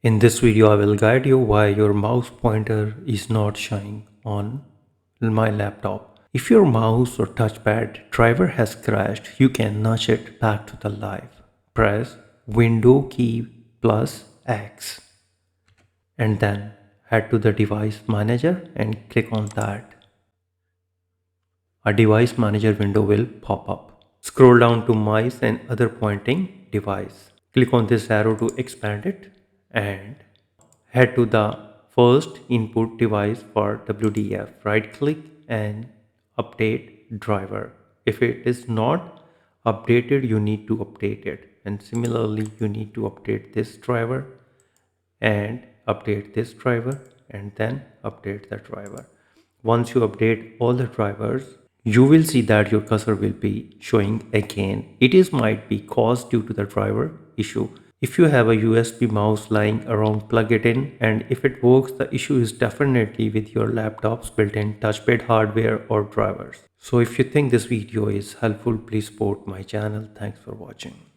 In this video, I will guide you why your mouse pointer is not showing on my laptop. If your mouse or touchpad driver has crashed, you can nudge it back to the live. Press Window key plus X and then head to the device manager and click on that. A device manager window will pop up. Scroll down to mice and other pointing device. Click on this arrow to expand it and head to the first input device for WDF. Right click and update driver. If it is not updated, you need to update it. And similarly, you need to update this driver and update this driver and then update the driver. Once you update all the drivers, you will see that your cursor will be showing again. It is might be caused due to the driver issue. If you have a USB mouse lying around, plug it in, and if it works, the issue is definitely with your laptop's built-in touchpad hardware or drivers. So if you think this video is helpful, please support my channel. Thanks for watching.